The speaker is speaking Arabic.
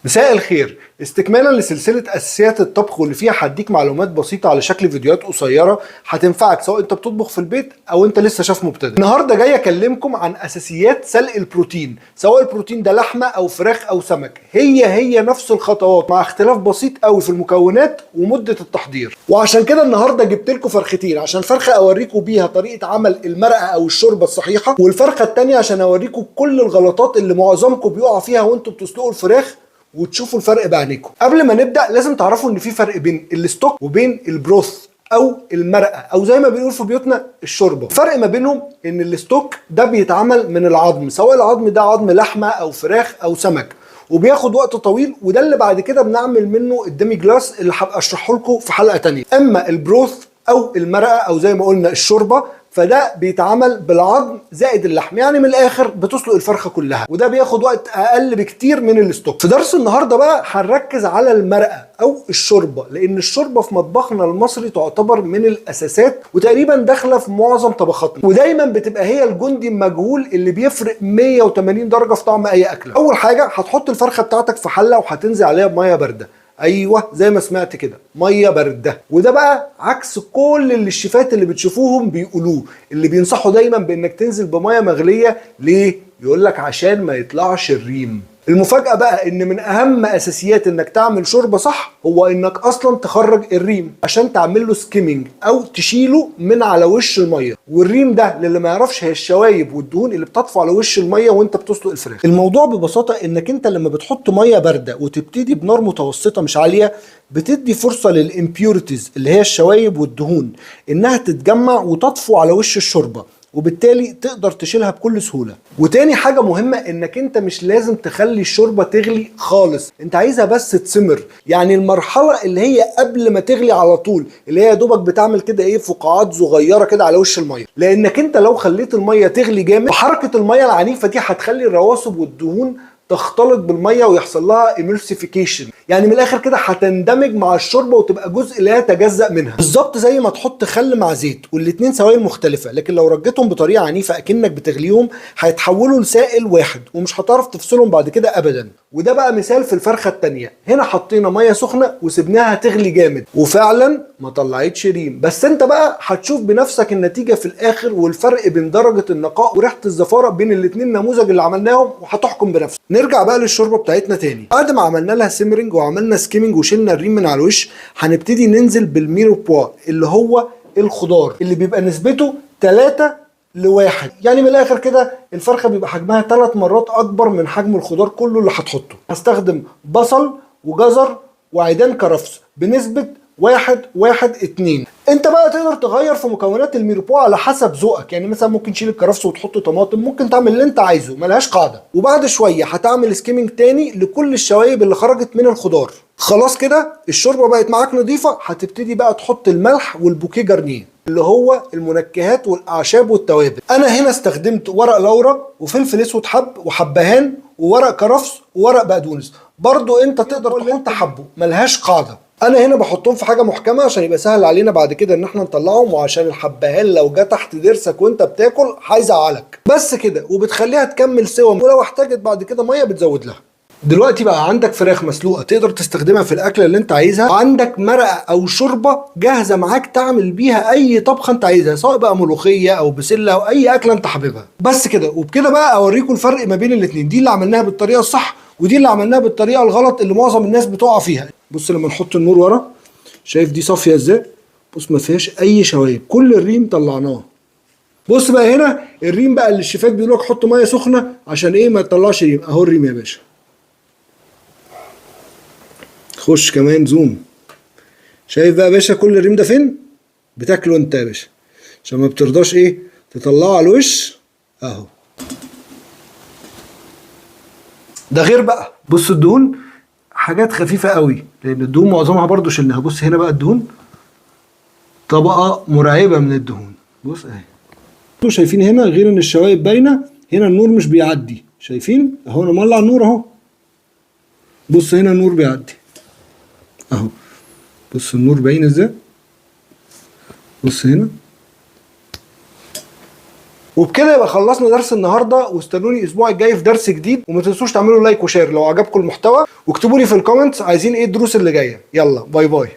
مساء الخير. استكمالا لسلسلة أساسيات الطبخ واللي فيها هديك معلومات بسيطة على شكل فيديوهات قصيرة هتنفعك سواء انت بتطبخ في البيت او انت لسه شاف مبتدئ. النهارده جاي اكلمكم عن اساسيات سلق البروتين، سواء البروتين ده لحمة او فراخ او سمك، هي نفس الخطوات مع اختلاف بسيط قوي في المكونات ومدة التحضير. وعشان كده النهارده جبت لكم فرختين، عشان فرخة اوريكم بيها طريقة عمل المرقة او الشوربة الصحيحة، والفرخة التانية عشان اوريكم كل الغلطات اللي معظمكم بيقع فيها وانتم بتسلقوا الفراخ وتشوفوا الفرق بعينيكم. قبل ما نبدا لازم تعرفوا ان في فرق بين الستوك وبين البروث او المرقه او زي ما بنقول في بيوتنا الشوربه. الفرق ما بينهم ان الستوك ده بيتعمل من العظم، سواء العظم ده عظم لحمه او فراخ او سمك، وبياخد وقت طويل، وده اللي بعد كده بنعمل منه الديمي جلاس اللي هبقى اشرحه لكم في حلقه تانية. اما البروث او المرقه او زي ما قلنا الشوربه فده بيتعمل بالعظم زائد اللحم، يعني من الاخر بتسلق الفرخه كلها، وده بياخد وقت اقل بكتير من الستوك. في درس النهارده بقى هنركز على المرقه او الشوربه، لان الشوربه في مطبخنا المصري تعتبر من الاساسات وتقريبا داخله في معظم طبخاتنا، ودايما بتبقى هي الجندي المجهول اللي بيفرق 180 درجه في طعم اي اكله. اول حاجه هتحط الفرخه بتاعتك في حله وهتنزل عليها بميه بارده، ايوه زي ما سمعت كده، ميه بارده. وده بقى عكس كل اللي الشيفات اللي بتشوفوهم بيقولوه، اللي بينصحوا دايما بانك تنزل بميه مغليه. ليه؟ يقول لك عشان ما يطلعش الريم. المفاجأة بقى ان من اهم اساسيات انك تعمل شوربة صح هو انك اصلا تخرج الريم عشان تعمل له سكيمنج او تشيله من على وش المية. والريم ده للي ما يعرفش هي الشوايب والدهون اللي بتطفو على وش المية وانت بتسلق الفراخ. الموضوع ببساطة انك انت لما بتحط مية باردة وتبتدي بنار متوسطة مش عالية، بتدي فرصة للامبيورتيز اللي هي الشوايب والدهون انها تتجمع وتطفو على وش الشوربة، وبالتالي تقدر تشيلها بكل سهولة. وتاني حاجة مهمة انك انت مش لازم تخلي الشوربة تغلي خالص، انت عايزها بس تسمر، يعني المرحلة اللي هي قبل ما تغلي على طول، اللي هي دوبك بتعمل كده ايه فقاعات صغيرة كده على وش المية. لانك انت لو خليت المية تغلي جامد، حركة المية العنيفة دي هتخلي الرواسب والدهون تختلط بالميه ويحصل لها اميلسيفيكيشن، يعني من الاخر كده هتندمج مع الشوربه وتبقى جزء لا يتجزأ منها، بالظبط زي ما تحط خل مع زيت والاتنين سوائل مختلفه، لكن لو رجيتهم بطريقه عنيفه اكنك بتغليهم هيتحولوا لسائل واحد ومش هتعرف تفصلهم بعد كده ابدا. وده بقى مثال في الفرخه التانيه، هنا حطينا ميه سخنه وسبناها تغلي جامد وفعلا ما طلعتش ريم، بس انت بقى هتشوف بنفسك النتيجه في الاخر والفرق بين درجه النقاء وريحه الزفاره بين الاتنين نموذج اللي عملناهم، وهتحكم بنفسك. نرجع بقى للشوربه بتاعتنا تاني. بعد ما عملنا لها سيمرنج وعملنا سكيمنج وشلنا الريم من على الوش، هنبتدي ننزل بالميربوا اللي هو الخضار اللي بيبقى نسبته 3:1، يعني من الاخر كده الفرخه بيبقى حجمها 3 مرات اكبر من حجم الخضار كله اللي هتحطه. هستخدم بصل وجزر وعيدان كرفس بنسبه 1:2. انت بقى تقدر تغير في مكونات الميربوا على حسب ذوقك، يعني مثلا ممكن تشيل الكرفس وتحط طماطم، ممكن تعمل اللي انت عايزه، ملهاش قاعده. وبعد شويه هتعمل سكيمنج تاني لكل الشوايب اللي خرجت من الخضار. خلاص كده الشوربه بقت معاك نظيفه، هتبتدي بقى تحط الملح والبوكيه جارنيه اللي هو المنكهات والاعشاب والتوابل. انا هنا استخدمت ورق لورا وفلفل اسود حب وحبهان وورق كرفس وورق بقدونس، برضو انت تقدر تحط اللي انت حبه، ملهاش قاعده. انا هنا بحطهم في حاجه محكمه عشان يبقى سهل علينا بعد كده ان احنا نطلعهم، وعشان الحبهان لو جه تحت ضرسك وانت بتاكل هيزعلك. بس كده، وبتخليها تكمل سوا، ولو احتاجت بعد كده ميه بتزود لها. دلوقتي بقى عندك فراخ مسلوقه تقدر تستخدمها في الاكله اللي انت عايزها، وعندك مرقه او شوربه جاهزه معاك تعمل بيها اي طبخه انت عايزها، سواء بقى ملوخيه او بسله او اي اكله انت حاببها. بس كده، وبكده بقى اوريكم الفرق ما بين الاثنين، دي اللي عملناها بالطريقه الصح ودي اللي عملناها بالطريقه الغلط اللي معظم الناس بتقع فيها. بص لما نحط النور ورا، شايف دي صافيه ازاي؟ بص ما فيهاش اي شوايب، كل الريم طلعناه. بص بقى هنا الريم بقى اللي الشيفات بيقولوا لك حط ميه سخنه عشان ايه ما يطلعش ريم، اهو الريم يا باشا. خش كمان زوم، شايف بقى يا باشا كل الريم ده فين؟ بتاكله انت يا باشا عشان ما بترضاش ايه تطلعه على الوش اهو. ده غير بقى بص الدهون حاجات خفيفه قوي، لان الدهون معظمها برضو شلناها. بص هنا بقى الدهون طبقه مرعبه من الدهون، بص اهي. انتوا شايفين هنا غير ان الشوايب باينه، هنا النور مش بيعدي، شايفين اهو انا مولع النور اهو. بص هنا النور بيعدي اهو، بص النور باين ازاي، بص هنا وبكده يبقى خلصنا درس النهارده، واستنوني الاسبوع الجاي في درس جديد. وما تنسوش تعملوا لايك وشير لو عجبكم المحتوى، واكتبوا لي في الكومنتس عايزين ايه الدروس اللي جايه. يلا باي باي.